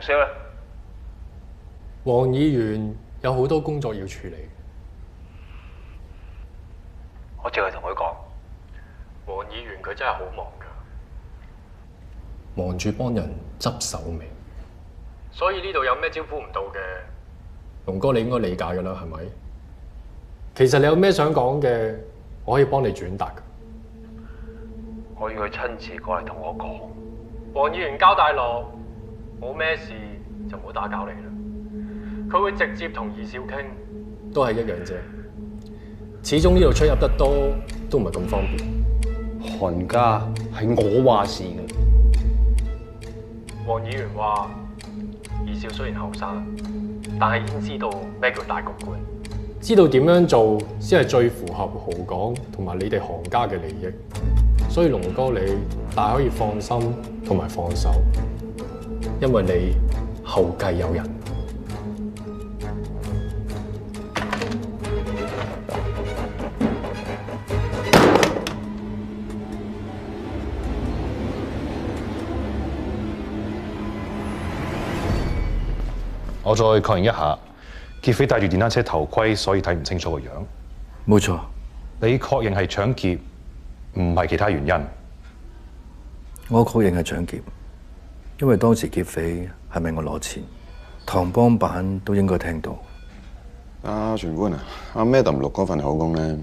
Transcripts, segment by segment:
少啦。黃議員有好多工作要處理。我淨係同佢講，黃議員佢真係好忙㗎，忙住幫人執手尾。所以呢度有咩招呼唔到嘅，龍哥你應該理解㗎啦，係咪？其實你有咩想講嘅，我可以幫你轉達㗎。我要佢親自過嚟同我講。黃議員交大樂，冇咩事就唔好打攪你啦。佢會直接同二少傾，都係一樣啫。始終呢度出入得多，都唔係咁方便。韓家係我話事嘅。黃議員話：二少雖然後生，但係已經知道咩叫大局觀，知道點樣做先係最符合豪港同埋你哋韓家嘅利益。所以龍哥你大可以放心同埋放手，因為你後繼有人。我再確認一下，劫匪戴住電單車頭盔，所以睇唔清楚個樣。冇錯，你確認係搶劫，唔係其他原因。我確認係搶劫，因為當時劫匪係問我攞錢，唐幫辦都應該聽到。阿全官啊，阿 Madam 錄嗰份口供咧，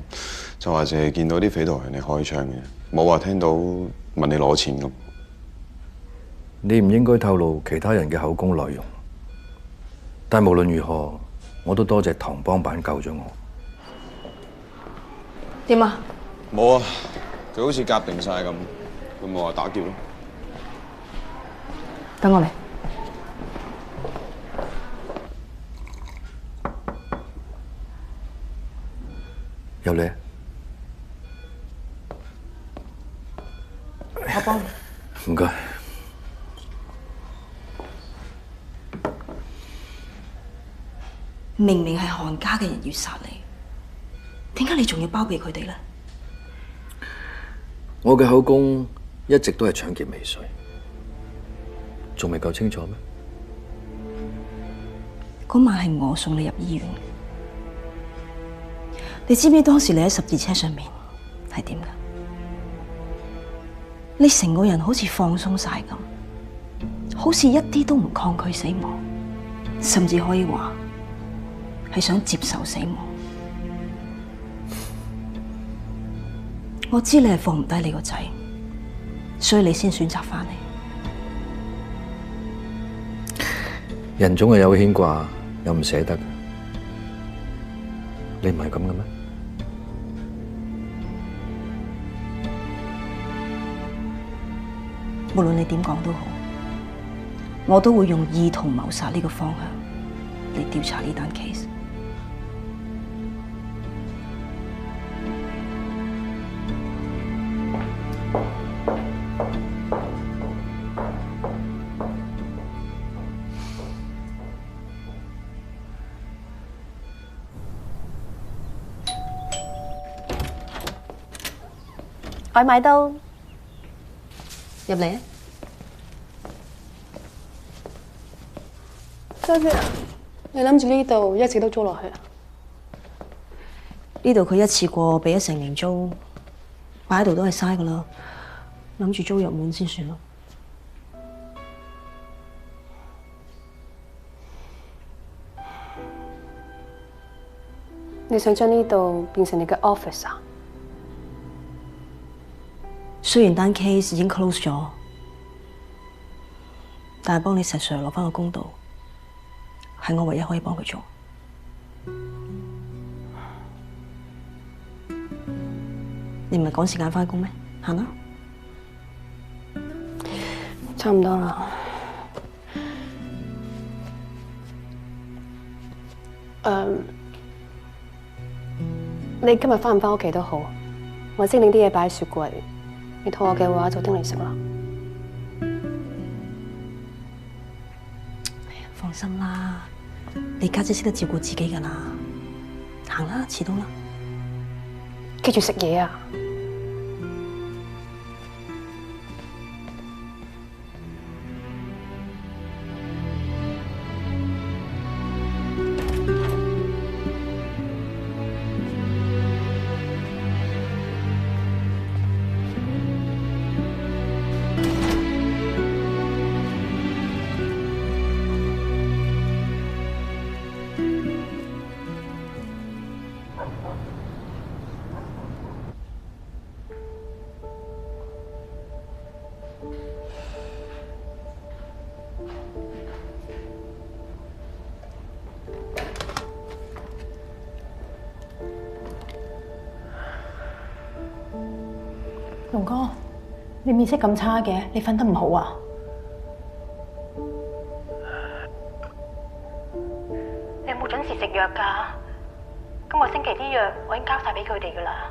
就話淨係見到啲匪徒向你開槍嘅，冇話聽到問你攞錢咁。你唔應該透露其他人嘅口供內容。但無論如何，我都多謝唐幫辦救咗我。點啊？冇啊，佢好似夾定晒咁，佢冇話打劫咯。等我嚟。有你。我幫你。唔該。明明係韓家嘅人要殺你，點解你仲要包庇佢哋咧？我嘅口供一直都係搶劫未遂，仲未夠清楚咩？嗰晚係我送你入醫院，你知唔知當時你喺十字車上面係點㗎？你成個人好似放鬆晒咁，好似一啲都唔抗拒死亡，甚至可以話係想接受死亡。我知你係放唔低你個仔，所以你先選擇翻嚟。人總係有牽掛，又唔捨得。你唔係咁嘅咩？無論你點講都好，我都會用意圖謀殺呢個方向嚟調查呢單 case。外賣到，入嚟啊！家姐，你諗住呢度一直都租落去啊？呢度佢一次過俾咗成年租，擺喺度都係嘥噶啦，諗住租入滿先算咯。你想將呢度變成你嘅 office 啊？雖然單 case 已經 close 咗，但係幫你石 Sir 攞翻個公道，係我唯一可以幫佢做。你唔係趕時間翻工咩？行啦，差唔多啦。你今日翻唔翻屋企都好，我先拎啲嘢擺喺雪櫃。你肚餓嘅話就叮嚟食啦。放心啦，你家姐識得照顧自己噶啦。行啦，遲到啦。記住食嘢啊！龍哥，你面色咁差嘅，你瞓得唔好啊？你有冇準時食藥㗎？今個星期啲藥我已經交晒俾佢哋㗎啦。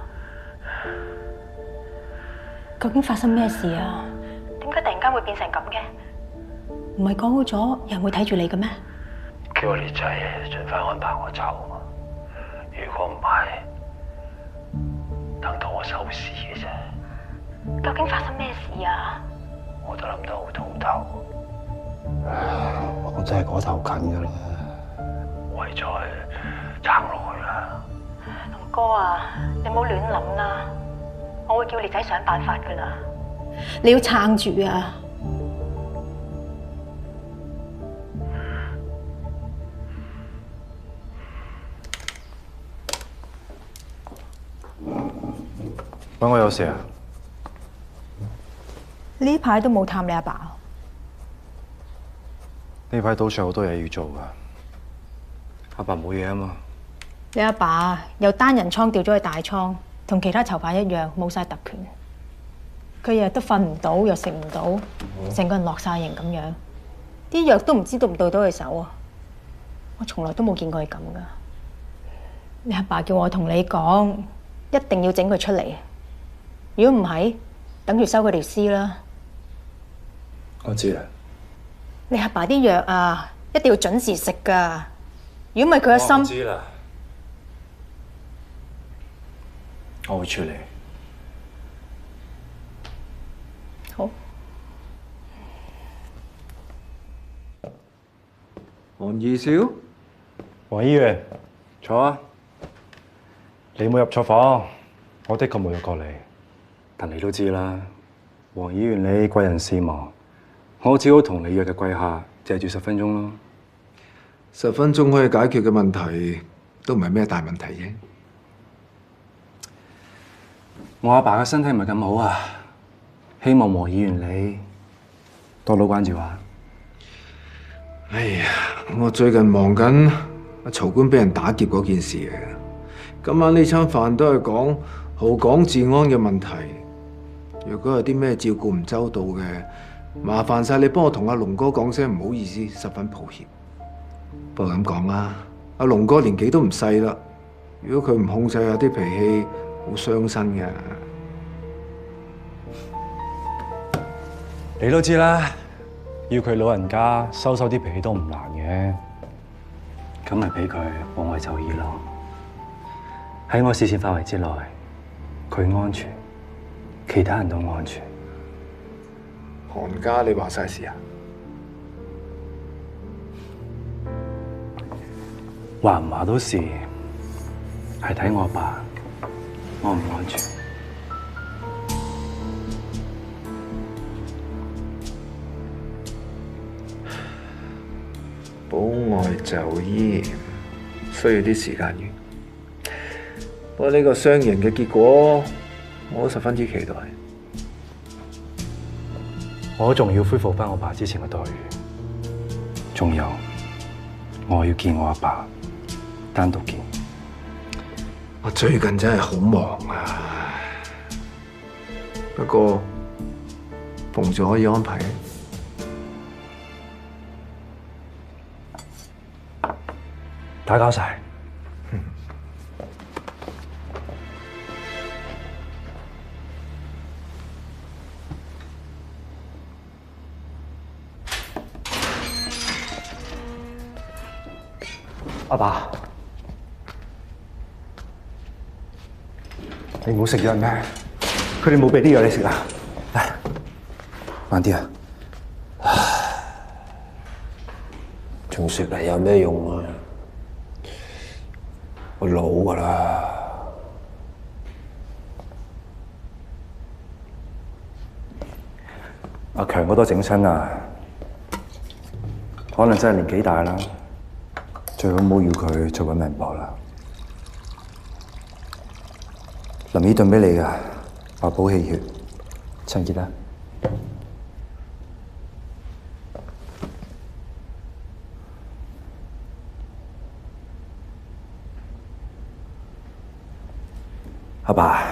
究竟發生咩事啊？點解突然間會變成咁嘅？唔係講好咗有人會睇住你嘅咩？叫我列仔盡快安排我走。如果唔係，等到我收屍嘅啫。究竟發生咩事啊？我都諗得好通透。我真係嗰頭近㗎啦。為再撐落去啦。龍哥啊，你唔好亂諗啦，我會叫列仔想辦法㗎啦。你要撐住啊！揾我有事啊？呢排都冇探你阿爸。呢排賭場好多嘢要做㗎。阿爸冇嘢啊嘛。你阿爸由單人倉調咗去大倉，同其他囚犯一樣冇晒特權。佢日日都瞓唔到，又食唔到，成個人落晒型咁樣。啲藥都唔知到唔到佢手啊！我從來都冇見過佢咁噶。你阿爸叫我同你講，一定要整佢出嚟。如果唔係，等住收佢條屍啦。我知啦。你阿爸啲藥啊，一定要準時食噶。如果唔係佢嘅心，我知啦。我會處理。好。黃二少，黃議員，坐啊。你冇入錯房，我的確冇入過嚟。但你都知啦，黃議員你貴人事忙，我只好同你約嘅貴客借住10分鐘咯。10分鐘可以解決嘅問題，都唔係咩大問題啫。我阿爸嘅身體唔係咁好啊，希望黃議員你多多關照下。哎呀，我最近忙緊阿曹官俾人打劫嗰件事嚟嘅。今晚呢餐飯都係講豪港治安嘅問題。如果有啲咩照顧唔周到嘅，麻煩晒你幫我同阿龍哥講聲唔好意思，十分抱歉。不過咁講啦，阿龍哥年紀都唔細啦，如果佢唔控制下啲脾氣，好傷身嘅。你都知啦，要佢老人家收啲脾氣都唔難嘅。咁咪俾佢保外就醫咯。喺我視線範圍之內，佢安全，其他人都安全。韓家，你話晒事啊？話唔話都是，係睇我阿爸安唔安全。保外就醫需要啲時間完，不過呢個雙贏嘅結果，我都十分之期待。我仲要恢復翻我爸之前嘅待遇，仲有我要見我阿爸，單獨見。我最近真係好忙啊，不過逢住可以安排嘅。打攪晒。阿爸，你冇食藥咩？佢哋冇俾啲藥你食啊？嚟，慢啲啊！仲食嚟有咩用啊？我老㗎啦。阿強嗰度整親啊，可能真係年紀大啦，最好唔好要佢再揾命搏啦。林依頓俾你㗎，話補氣血，陳傑啊。阿爸，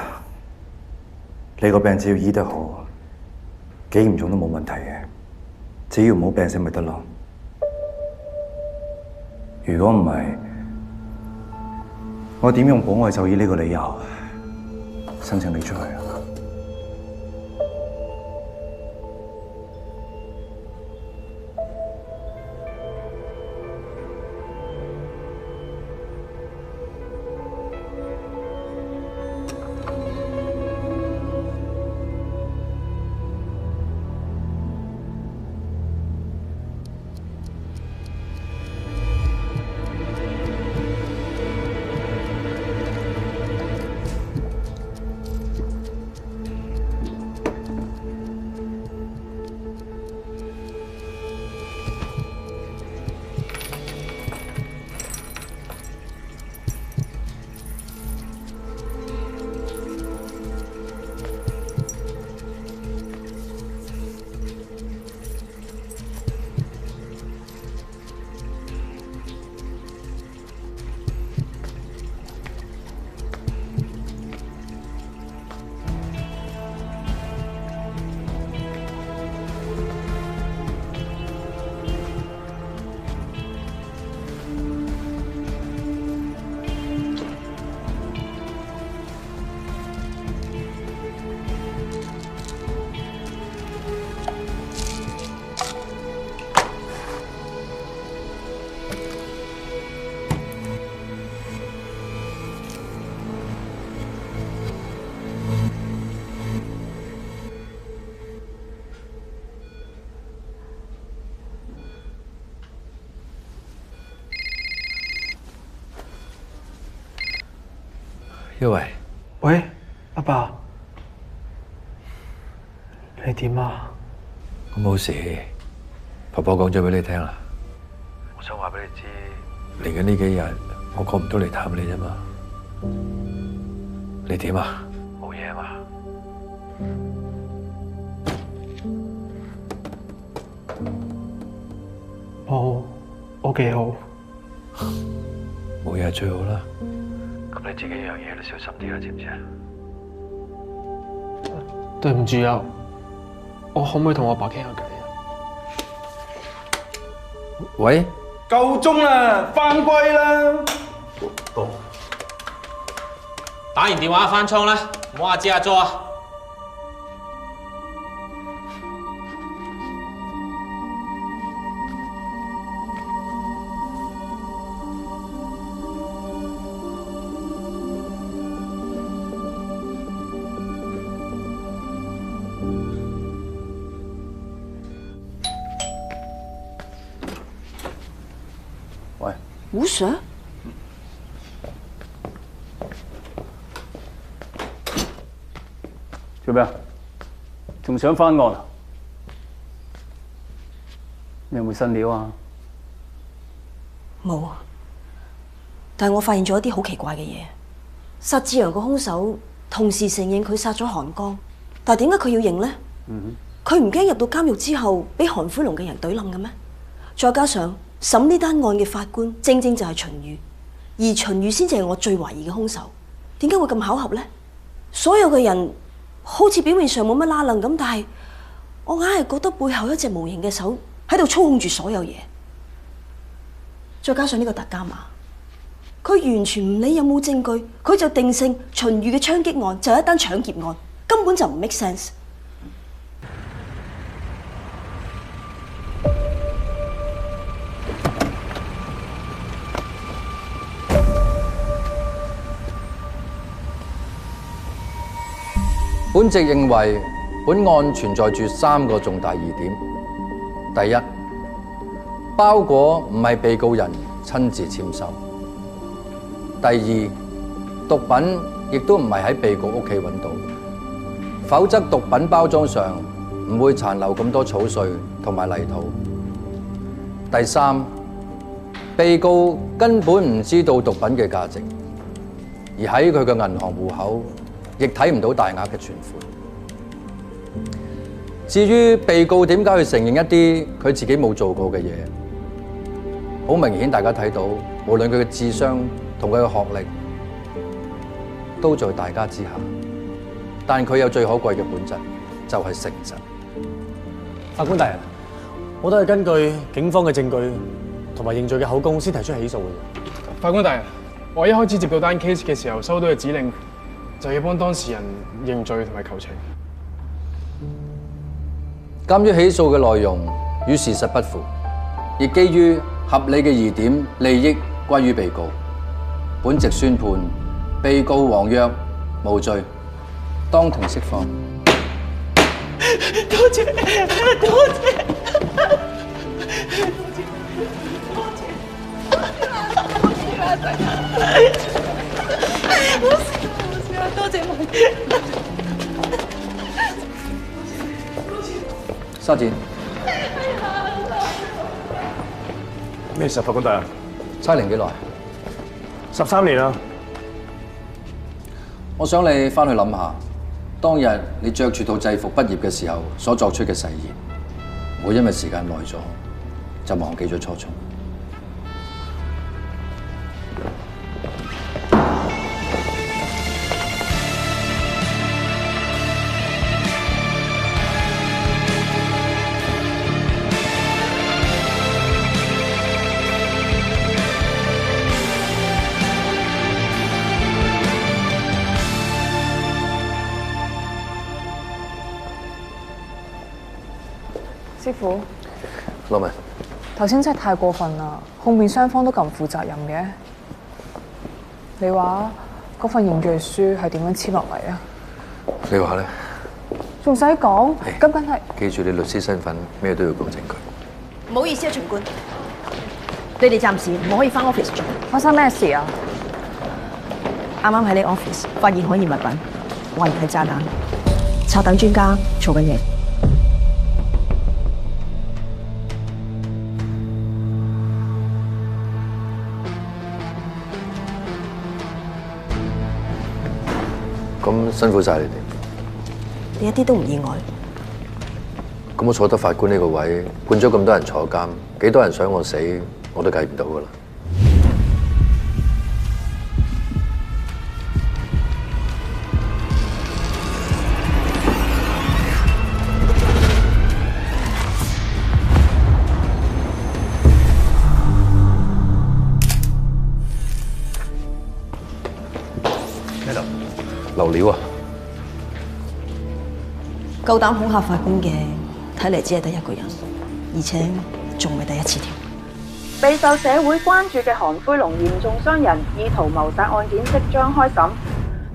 你個病只要醫得好，幾嚴重都冇問題嘅，只要唔好病死咪得咯。如果唔係，我點用保外就醫呢個理由申請你出去啊？因為，喂，阿爸，你點啊？我冇事，婆婆講咗俾你聽啦。我想話俾你知，嚟緊呢幾日我過唔到嚟探你啫嘛。你點啊？冇嘢嘛？我幾好。冇嘢係最好啦。咁你自己樣嘢都小心啲啦，知唔知啊？對唔住啊，我可唔可以同我阿爸傾下偈啊？喂，夠鐘啦，返歸啦！打完電話返倉啦，唔好阿支阿佐啊！胡 Sir， 做咩啊？仲想翻案啊？你有冇新料啊？冇啊，但係我發現咗一啲好奇怪嘅嘢。殺志陽個兇手同時承認佢殺咗韓江，但係點解佢要認呢？佢唔驚入到監獄之後俾韓灰龍嘅人懟冧嘅咩？再加上審呢單案嘅法官正正就係秦宇，而秦宇先至係我最懷疑嘅兇手。點解會咁巧合呢？所有嘅人好似表面上冇乜拉楞咁，但係我硬係覺得背後一隻無形嘅手喺度操控住所有嘢。再加上呢個特加馬，佢完全唔理有冇證據，佢就定性秦宇嘅槍擊案就係一單搶劫案，根本就唔 make sense。本席認為本案存在住3個重大疑點。第一，包裹唔係被告人親自簽收；第二，毒品亦都唔係喺被告屋企揾到，否則毒品包裝上唔會殘留咁多草碎同埋泥土。第三，被告根本唔知道毒品嘅價值，而喺佢嘅銀行戶口亦睇唔到大額嘅存款。至於被告點解去承認一啲佢自己冇做過嘅嘢，好明顯大家睇到，無論佢嘅智商同佢嘅學歷，都在大家之下。但佢有最可貴嘅本質，就係誠實。法官大人，我都係根據警方嘅證據同埋認罪嘅口供先提出起訴嘅。法官大人，我一開始接到單 case 嘅時候，收到嘅指令就要幫當事人認罪同埋求情。鑑於起訴嘅內容與事實不符，亦基於合理嘅疑點利益歸於被告，本席宣判被告黃約無罪，當庭釋放。多謝，多謝。多謝沙展，咩事？法官大人，差齡幾耐？13年啦。我想你翻去諗下，當日你着住套制服畢業嘅時候所作出嘅誓言，唔會因為時間耐咗就忘記咗初衷。師傅，羅文，頭先真係太過分啦！控辯雙方都咁唔負責任嘅。你話嗰份認罪書係點樣簽落嚟啊？你話咧？仲使講？咁梗係記住你律師身份，咩都要講證據。唔好意思啊，巡官，你哋暫時唔可以翻 office 做。發生咩事啊？啱啱喺你 office 發現可疑物品，懷疑係炸彈，拆彈專家做緊嘢。咁辛苦晒你哋，你一啲都唔意外。咁我坐得法官呢個位，判咗咁多人坐監，幾多人想我死，我都計唔到噶啦。咩度？流料啊！夠膽恐嚇法官嘅，睇嚟只係得一個人，而且仲未第一次添。備受社會關注嘅韓灰龍嚴重傷人意圖謀殺案件即將開審。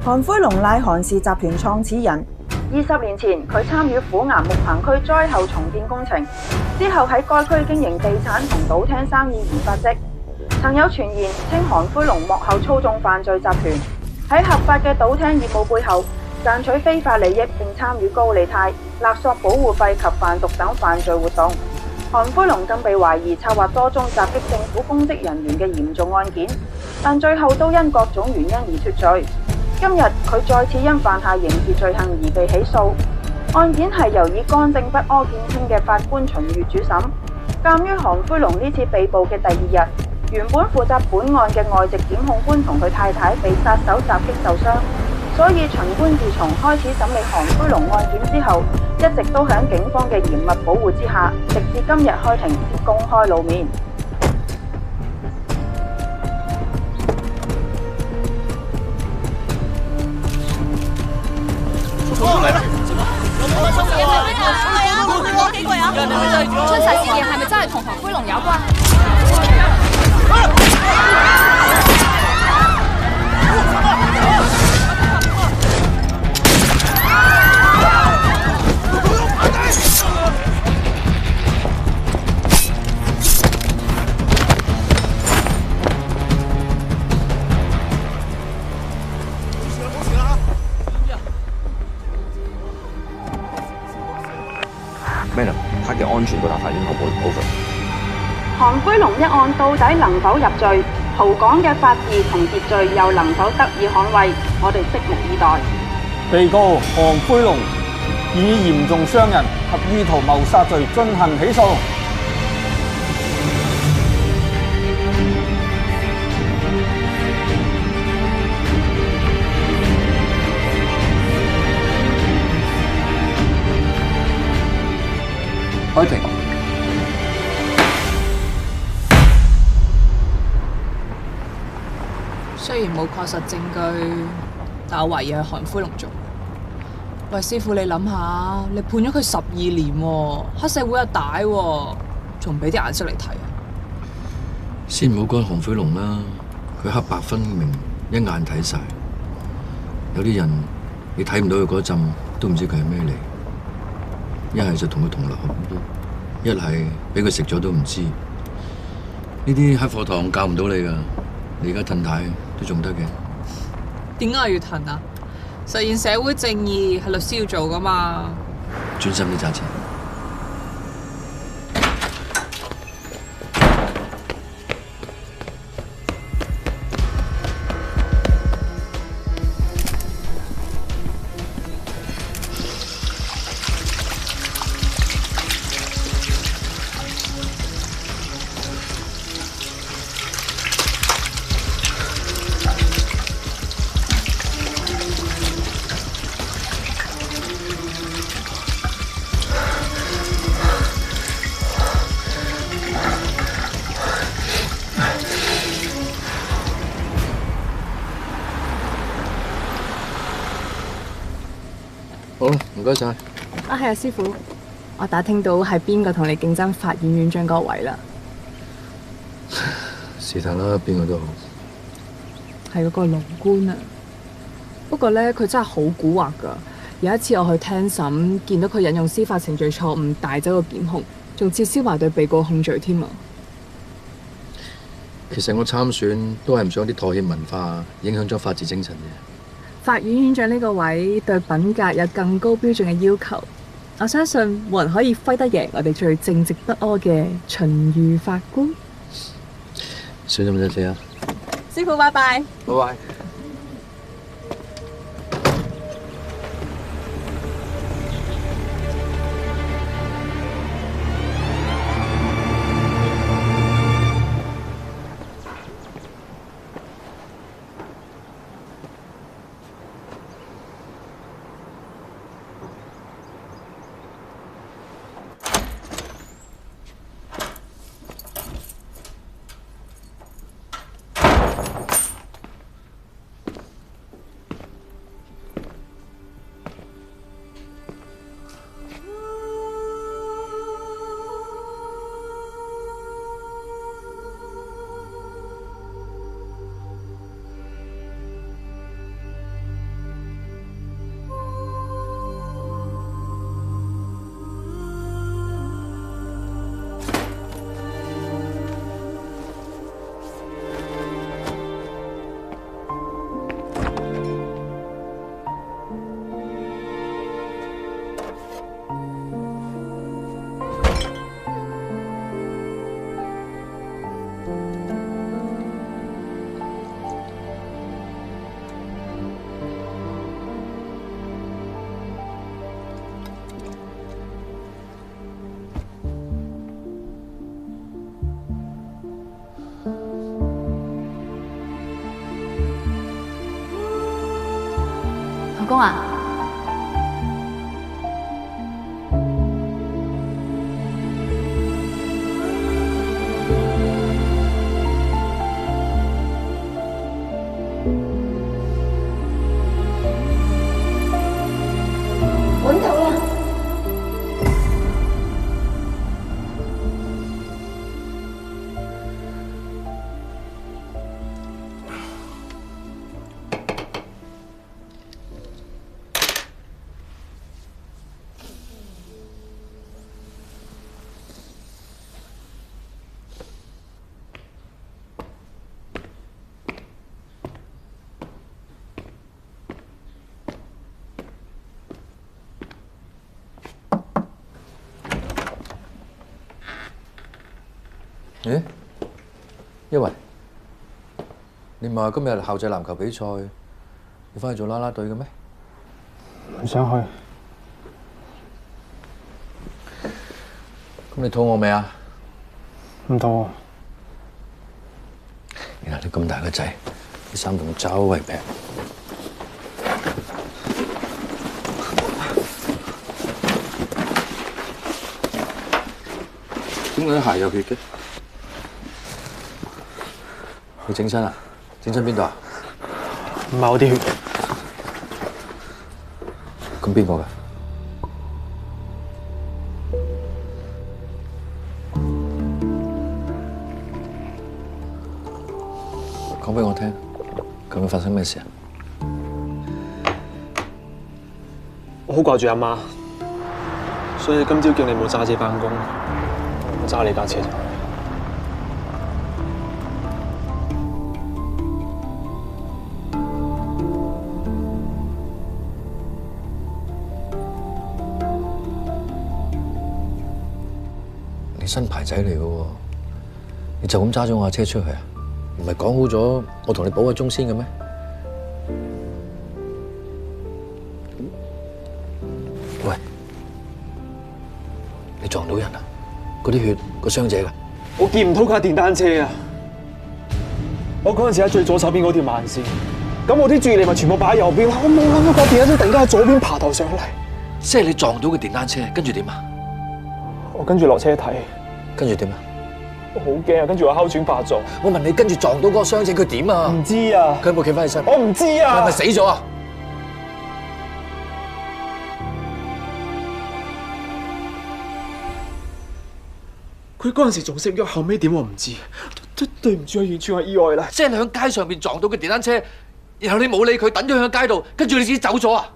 韓灰龍乃韓氏集團創始人，20年前佢參與虎岩木棚區災後重建工程，之後喺該區經營地產同賭廳生意而發跡。曾有傳言稱韓灰龍幕後操縱犯罪集團，喺合法嘅賭廳業務背後賺取非法利益，並參與高利貸、勒索保護費及販毒等犯罪活動。韓灰龍更被懷疑策劃多宗襲擊政府公職人員嘅嚴重案件，但最後都因各種原因而脫罪。今日佢再次因犯下刑事罪行而被起訴，案件係由以乾淨不阿見稱嘅法官秦月主審。鑑於韓灰龍呢次被捕嘅第二日，原本負責本案嘅外籍檢控官同佢太太被殺手襲擊受傷，所以巡官自從開始審理韓灰龍案件之後，一直都喺警方嘅嚴密保護之下，直至今日開庭先公開露面。嚟啦！攞幾個啊？春齊事件係咪真係同韓灰龍有關？咩啦？他嘅安全到達法院後報 over。韓灰龍一案到底能否入罪？豪港嘅法治同秩序又能否得以捍衛？我哋拭目以待。被告韓灰龍以嚴重傷人及意圖謀殺罪進行起訴。雖然冇確實證據，但我懷疑係韓灰龍做。喂，師傅你諗下，你判咗佢12年喎，黑社會又大喎，仲唔俾啲顏色嚟睇啊？先唔好講韓灰龍啦，佢黑白分明，一眼睇晒。有啲人你睇唔到佢嗰陣，都唔知佢係咩嚟。一係就同佢同流合污，一係俾佢食咗都唔知。呢啲黑課堂教唔到你噶，你而家褪軚都仲得嘅。點解我要褪啊？實現社會正義係律師要做噶嘛。專心啲揸車。好，唔該晒。啊，係啊，師傅，我打聽到係邊個同你競爭法院院長嗰位啦。是但啦，邊個都好。係嗰個龍官啊。不過咧，佢真係好蠱惑噶。有一次我去聽審，見到佢引用司法程序錯誤帶走個檢控，仲撤銷埋對被告控罪添啊。其實我參選都係唔想啲妥協文化影響咗法治精神嘅。法院院長呢個位對品格有更高標準嘅要求，我相信冇人可以揮得贏我哋最正直不阿嘅秦豫法官。小心啲死啊！師傅，拜拜。拜拜。老公啊，揾到啦！咦，一雲，你唔係話今日校際籃球比賽，要翻去做啦啦隊嘅咩？唔想去。咁你肚餓未啊？唔肚餓。原來你咁大個仔，啲衫仲周圍劈。點解啲鞋有血嘅？你整親啊？整親邊度啊？唔係我啲血。咁邊個㗎？講俾我聽，究竟發生咩事啊？我好掛住阿媽，所以今朝叫你冇揸車返工，我揸你架車。你新牌仔嚟嘅喎，你就咁揸咗我架車出去啊？唔係講好咗我同你補個鐘先嘅咩？喂，你撞到人啊？嗰啲血個傷者㗎？我見唔到架電單車啊！我嗰陣時喺最左手邊嗰條慢線，咁我啲注意力咪全部擺喺右邊，我冇諗到架電單車突然間喺左邊爬頭上嚟。即係你撞到個電單車，跟住點啊？我跟住落車睇，跟住點啊？我好驚啊！跟住我哮喘發作。我問你跟住撞到嗰個傷者，佢點啊？唔知啊。佢有冇企翻起身？我唔知啊。佢係咪死咗啊？佢嗰陣時仲識喐，後尾點我唔知。對唔住啊，完全係意外啦。即係你喺街上邊撞到個電單車，然後你冇理佢，等咗佢喺街度，跟住你自己走咗啊？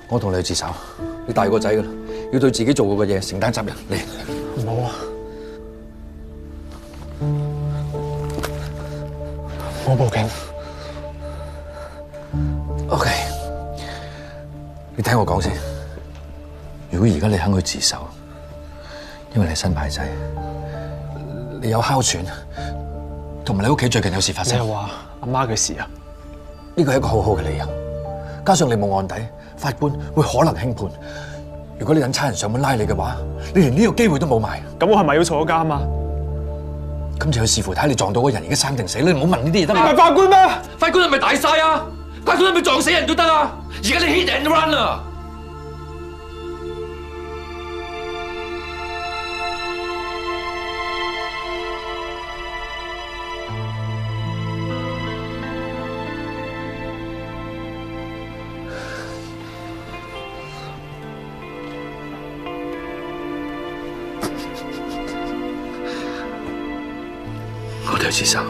我同你去自首，你大個仔噶啦，要對自己做過嘅嘢承擔責任。嚟，唔好啊！我報警。OK， 你聽我講先。如果而家你肯去自首，因為你係新牌仔，你有哮喘，同埋你屋企最近有事發生。你係話阿媽嘅事啊？呢個係一個好好嘅理由，加上你冇案底。法官會可能輕判。如果你等差人上門拉你嘅話，你連呢個機會都冇埋。咁我係咪要坐監啊？咁就要視乎睇你撞到嗰人而家生定死。你唔好問呢啲嘢得嘛？你係法官咩？法官係咪大晒啊？法官係咪撞死人都得啊？而家你 hit and run 啊！我哋去自首。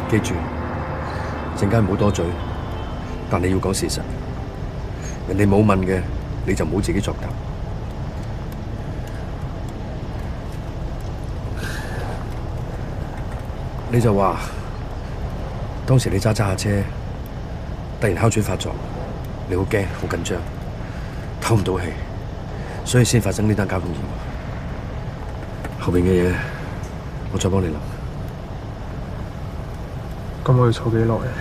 記住，陣間唔好多嘴，但你要講事實。人哋冇問嘅，你就唔好自己作答。你就話。當時你揸下車，突然哮喘發作，你好驚、好緊張，唞唔到氣，所以先發生呢單交通意外。後邊嘅嘢，我再幫你諗。咁我要坐幾耐啊？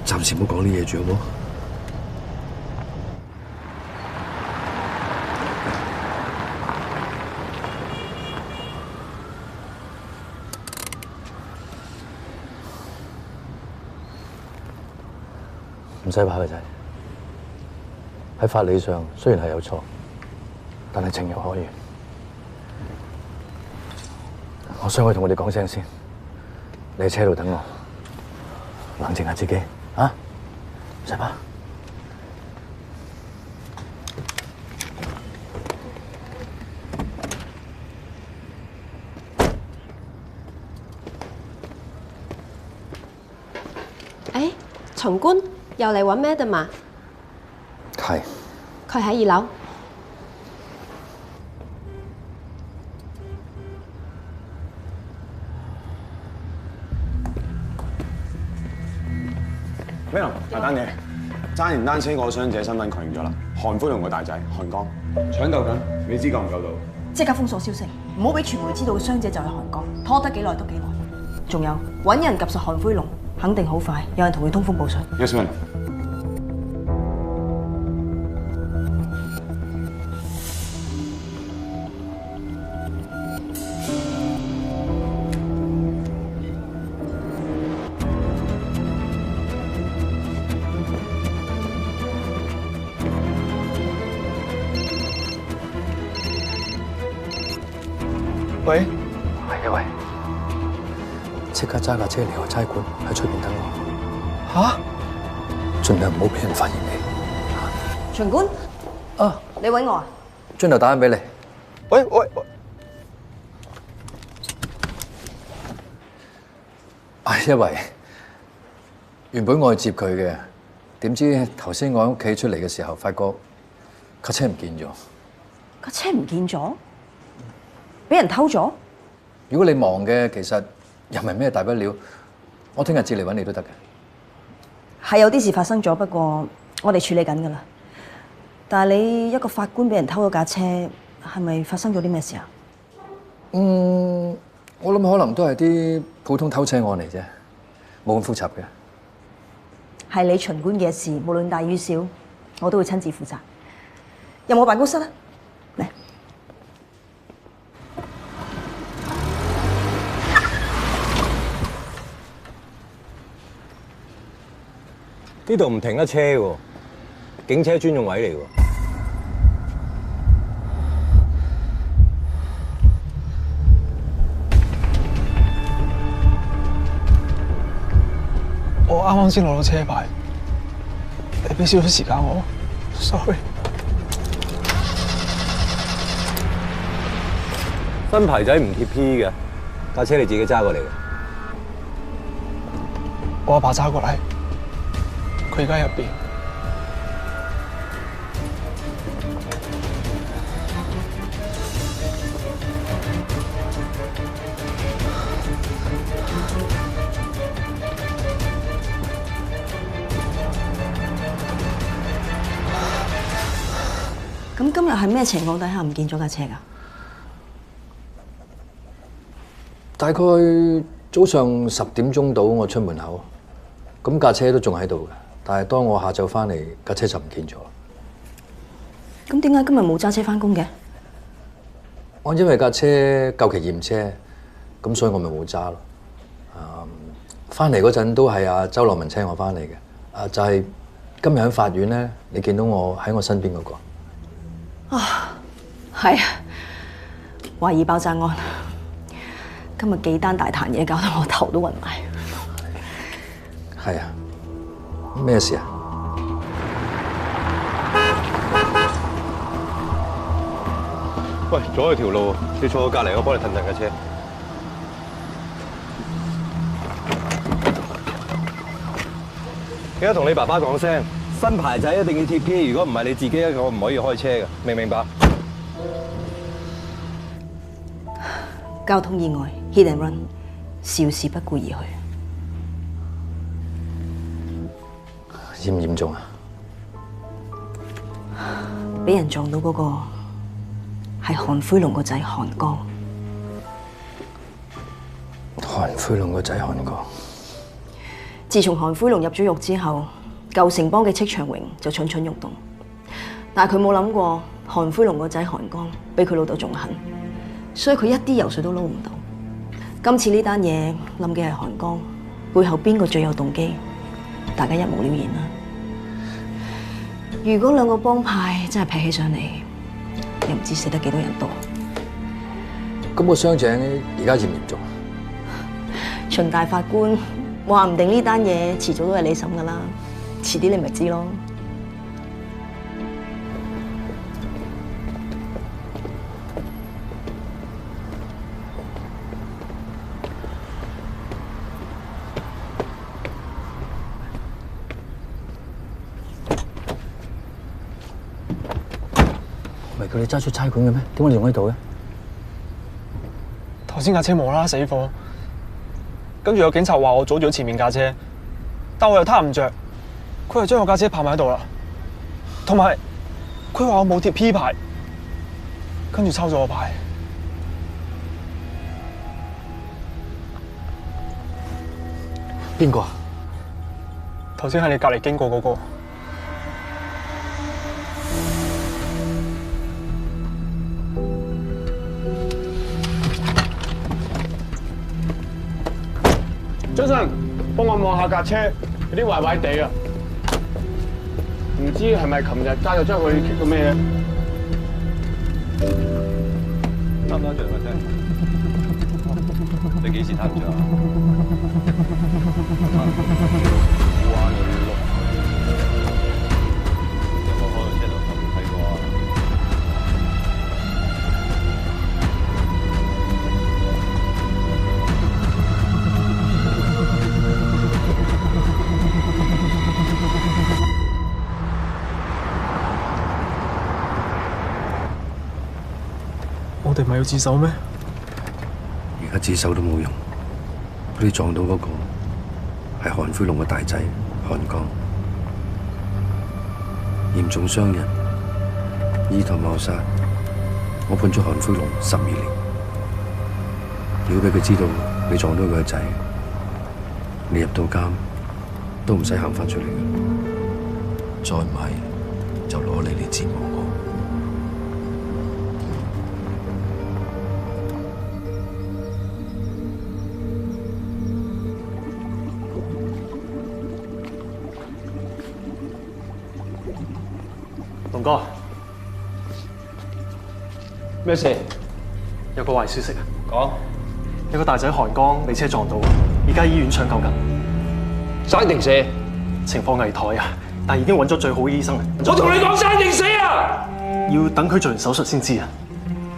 暫時唔好講呢嘢住，好冇？唔使怕嘅仔，喺法理上雖然係有錯，但係情有可原。我想去同佢哋講聲先，你喺車度等我，冷靜下自己啊，唔使怕。誒，巡官。又嚟揾 Madam 嘛？係。佢喺2樓。咩啊？大單嘢，揸電單車個傷者身份確認咗啦，韓輝龍個大仔韓江，搶救緊，你知夠唔夠到？即刻封鎖消息，唔好俾傳媒知道傷者就係韓江，拖得幾耐都幾耐。仲有揾人及實韓灰龍，肯定好快，有人同佢通風報信。Yes, ma'am。喂，係啊喂，即刻揸架車離開差館，喺出邊等我。吓？盡量唔好俾人發現你。巡官，你揾我啊？轉頭打緊俾你。喂，因為原本我去接佢嘅，點知頭先我喺屋企出嚟嘅時候，發覺架車唔見咗。架車唔見咗？俾人偷咗？如果你忙嘅，其實又唔係咩大不了，我聽日接嚟揾你都得嘅。係有啲事發生咗，不過我哋處理緊㗎啦。但係你一個法官俾人偷咗架車，係咪發生咗啲咩事啊？我諗可能都係啲普通偷車案嚟啫，冇咁複雜嘅。係你巡官嘅事，無論大與小，我都會親自負責。有冇辦公室啊？嚟。呢度唔停得車喎，警車專用位嚟喎。我啱啱先攞到車牌，你俾少少時間我 ，sorry。新牌仔唔貼 P 嘅，架車你自己揸過嚟嘅。我阿爸揸過嚟。佢而家入邊。咁今日係咩情況底下唔見咗架車㗎？大概早上10點鐘到，我出門口，咁架車都仲喺度嘅。但係當我下晝翻嚟，架車就唔見咗。咁點解今日冇揸車翻工嘅？我因為架車舊期驗車，咁所以我咪冇揸咯。翻嚟嗰陣都係阿周樂文車我翻嚟嘅。就係今日喺法院咧，你見到我喺我身邊嗰個。啊，係啊，懷疑爆炸案。今日幾單大壇嘢，搞到我頭都暈埋。係啊。咩事啊？喂，阻咗條路，你坐我隔離，我幫你褪架車。記得同你爸爸講聲，新牌仔一定要貼 P， 如果唔係你自己一個唔可以開車嘅，明唔明白？交通意外 ，hit and run， 肇事不顧而去。嚴唔嚴重啊？俾人撞到嗰個係韓灰龍個仔韓江。韓灰龍個仔韓江。自從韓灰龍入咗獄之後，舊城邦嘅戚長榮就蠢蠢欲動，但係佢冇諗過韓灰龍個仔韓江比佢老豆仲狠，所以佢一啲油水都撈唔到。今次呢單嘢諗嘅係韓江，背後邊個最有動機？大家一目了然啦。如果兩個幫派真係劈起上嚟，又唔知死得幾多人多。咁個傷者而家嚴唔嚴重？秦大法官話唔定呢單嘢遲早都係你審噶啦，遲啲你咪知咯。唔係叫你揸出差館嘅咩？點解你仲喺度嘅？頭先架車無啦啦死火，跟住有警察話我阻住咗前面架車，但我又撻唔着，佢又將我架車泊埋喺度啦。同埋佢話我冇貼 P 牌，跟住抽咗我牌。邊個啊？頭先喺你隔離經過嗰個。張生，幫我望下架車，有啲壞壞地啊！唔知係咪琴日加咗將佢棘到咩咧？貪唔貪着架車？你幾時貪着啊？哇！你碌，有冇開到車度睇過啊？我哋唔係要自首咩？而家自首都冇用，佢哋撞到嗰個係韓灰龍嘅大仔韓江，嚴重傷人，意圖謀殺。我判咗韓灰龍12年。如果俾佢知道你撞到佢個仔，你入到監都唔使行翻出嚟嘅。再唔係就攞你嚟折磨我。龍哥，咩事？有個壞消息啊！講，有個大仔韓江俾車撞到，而家醫院搶救緊。生定死？情況危殆啊！但已經揾咗最好嘅醫生。我同你講生定死啊！要等佢做完手術先知啊！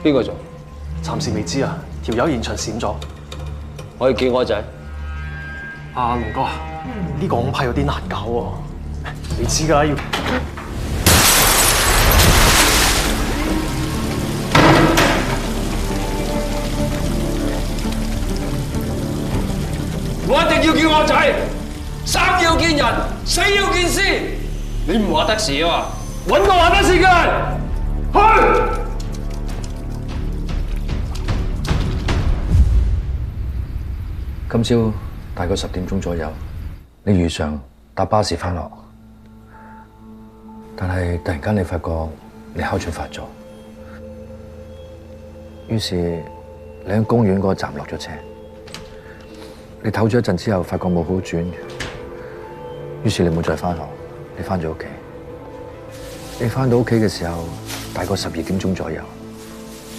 邊個做？暫時未知啊！條友現場閃咗。可以見我仔。阿龍哥，呢個恐怕有啲難搞喎。你知㗎，要。我一定要見我仔，生要見人，死要見屍。你唔話得事啊嘛？揾個話得事嘅，去！今朝大概10點鐘左右，你如常搭巴士翻落，但係突然間你發覺你哮喘發作，於是你喺公園嗰個站落咗車。你唞咗一陣之後，發覺冇好轉，於是你冇再翻學，你翻咗屋企。你翻到屋企嘅時候，大概12點鐘左右，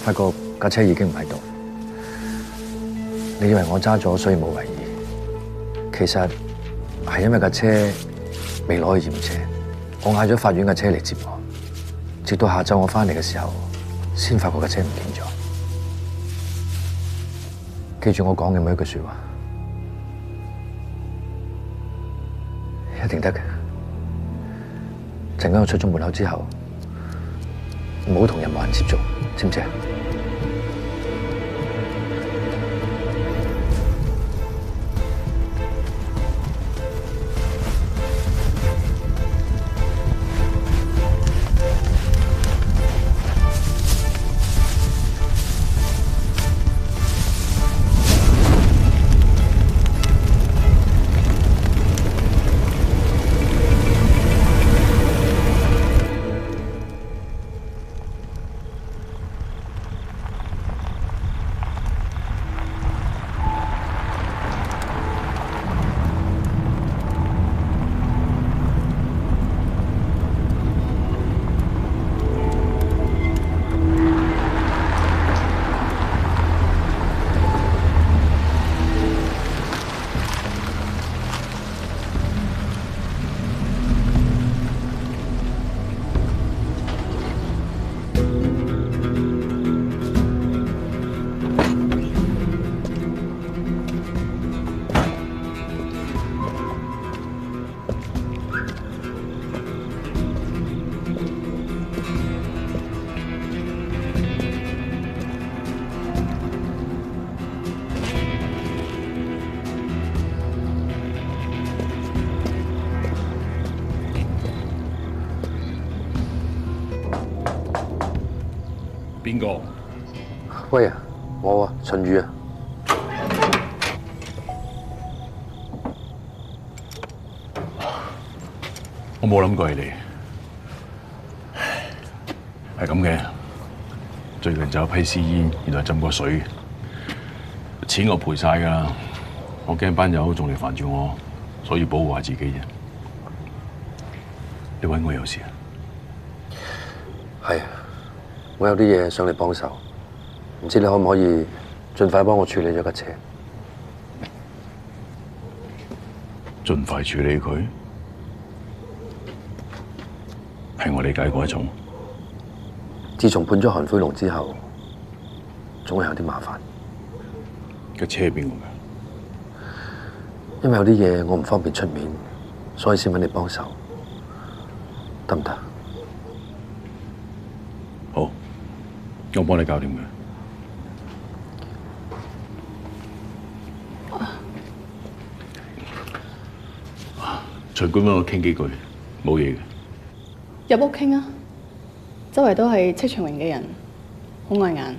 發覺架車已經唔喺度。你以為我揸咗，所以冇懷疑。其實係因為架車未攞去驗車，我嗌咗法院嘅車嚟接我。直到下晝我翻嚟嘅時候，先發覺架車唔見咗。記住我講嘅每一句說話。一定得嘅。陣間我出咗門口之後，唔好同任何人接觸，知唔知啊？邊個？喂啊，我啊，秦宇啊。我冇諗過係你，係咁嘅。最近就有批私煙，原來浸過水，錢我賠晒㗎啦。我驚班友仲嚟煩住我，所以保護下自己啫。你揾我有事啊？係啊，我有啲嘢想你幫手，唔知你可唔可以盡快幫我處理咗架車？盡快處理佢，係我理解嗰一種。自從判咗韓灰龍之後，總係有啲麻煩。架車邊個㗎？因為有啲嘢我唔方便出面，所以先揾你幫手，得唔得？好，我幫你搞掂佢。隨管揾我傾幾句，冇嘢嘅。入屋傾啊！周圍都係戚長榮嘅人，好礙眼。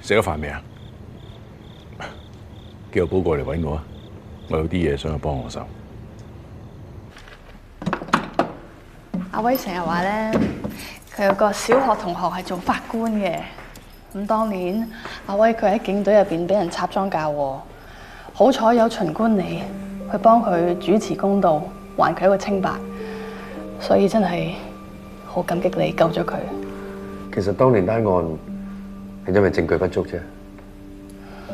食咗飯未啊？叫個寶過嚟揾我啊！我有啲嘢想佢幫我手。阿威成日話咧，佢有個小學同學係做法官嘅。咁當年阿威佢喺警隊入邊俾人插贓嫁禍，好彩有巡官你去幫佢主持公道，還佢一個清白。所以真係好感激你救咗佢。其實當年單案係因為證據不足啫。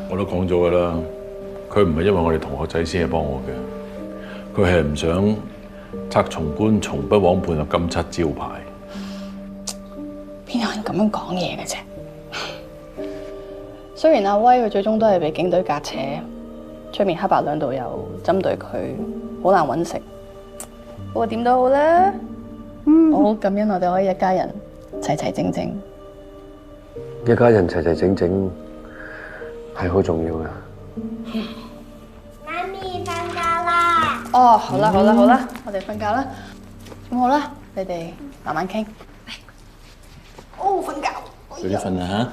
我都講咗㗎啦，佢唔係因為我哋同學仔先係幫我嘅，佢係唔想拆松官從不枉判嘅金漆招牌。邊有人咁樣講嘢嘅啫？雖然阿威佢最終都係被警隊隔扯，出面黑白兩道又針對佢，好難揾食。不過點都好啦，我好感恩我哋可以一家人齊齊整整。一家人齊齊整整係好重要嘅。媽咪瞓覺啦！哦，好啦好啦好啦，我哋瞓覺啦。咁好啦，你哋慢慢傾。哦，瞓覺。早啲瞓啦嚇。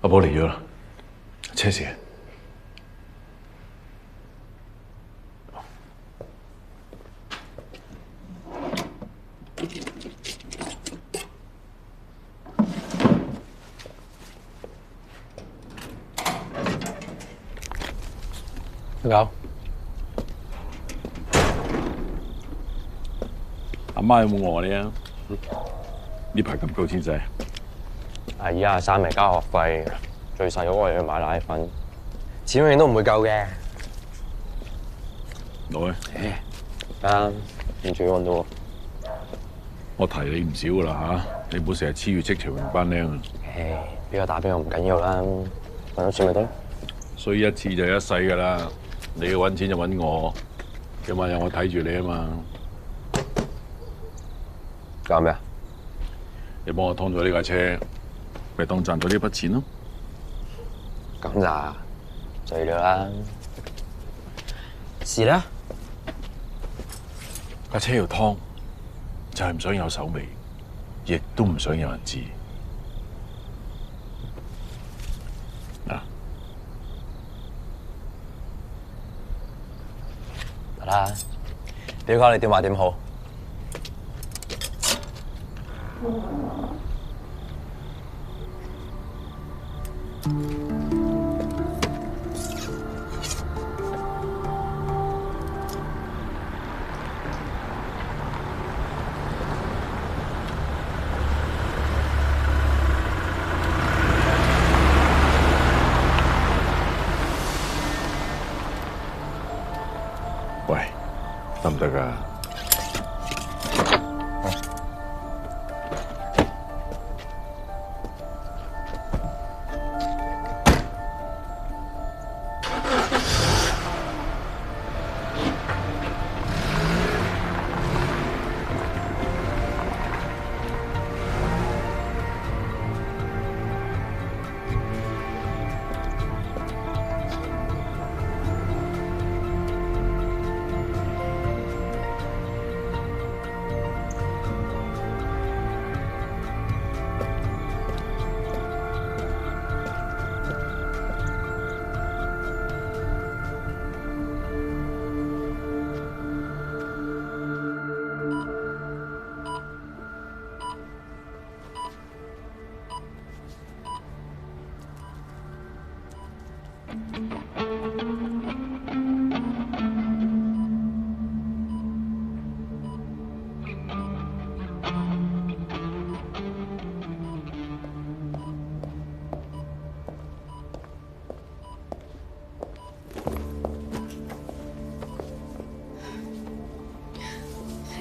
阿寶嚟咗啦，車事。點搞？阿媽有冇餓你啊？呢排咁高錢仔。阿姨阿三嚟交學費，最細嗰個又要買奶粉，錢永遠都唔會夠嘅。攞去。啱，唔住揾到喎。我提你唔少噶啦嚇，你唔好成日黐住戚長榮班僆啊！邊個打邊個唔緊要啦，揾到錢咪得。衰一次就一世噶啦，你要揾錢就揾我，今晚有我睇住你啊嘛。搞咩啊？你幫我劏咗呢架車，咪當賺咗呢筆錢咯。咁咋？醉咗啦。是啦。架車要劏，就係唔想有手尾，亦都唔想有人知。嗱，得啦，表哥你點話點好？喂，得唔得㗎？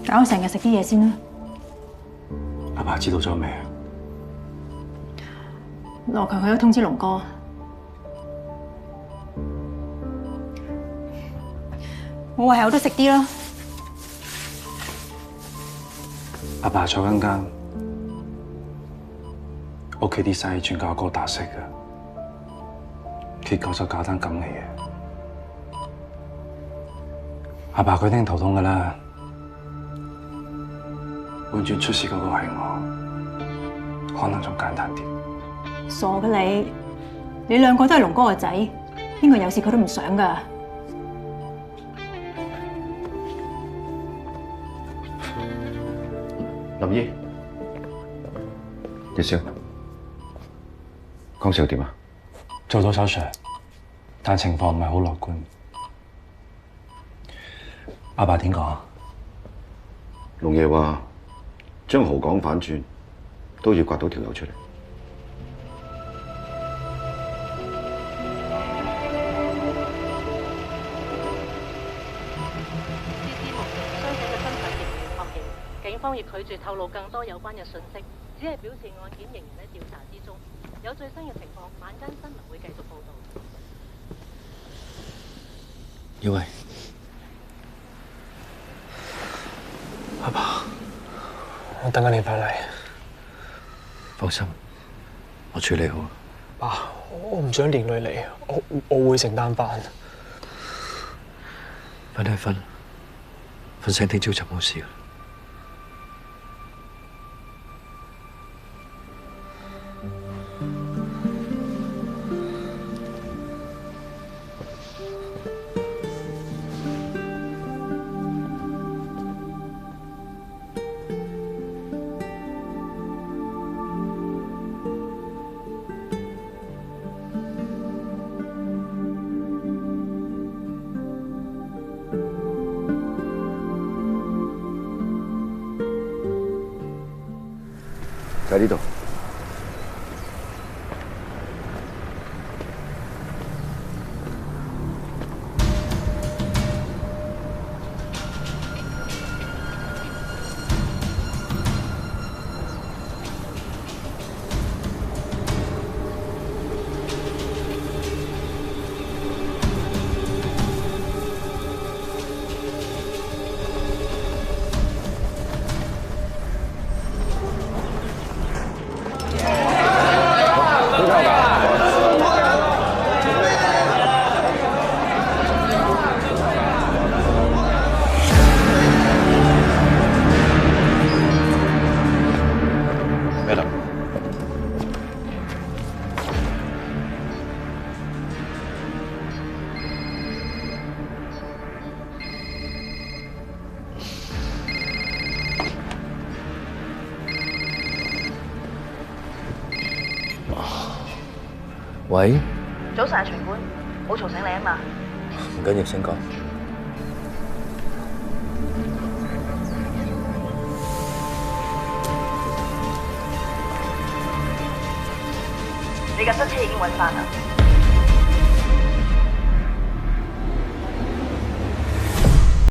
搞我成日食啲嘢先啦。阿爸知道咗未啊？羅強佢都通知龍哥。我話係我都食啲啦。阿爸坐緊間屋企啲生意全靠阿哥打識嘅，結果就搞單咁嘅嘢。阿爸佢一定頭痛㗎啦。換轉出事嗰個係我，可能仲簡單啲。傻嘅你，你兩個都係龍哥個仔，邊個有事佢都唔想㗎。林姨，日少，江少點啊？做咗手術，但情況唔係好樂觀。阿爸點講？龍爺話將豪港反轉，都要刮到條友出嚟。警方亦拒絕透露更多有關嘅信息，只係表示案件仍然喺調查之中。有最新嘅情況，晚間新聞會繼續報導。耀偉，阿爸，我等緊你返嚟。放心，我處理好。爸，我唔想連累你，我會承擔返。快啲去瞓，瞓醒聽朝就冇事。喺呢度。喂，早晨啊，全官，冇嘈醒你啊嘛。唔緊要，先講。你架新車已經揾翻啦。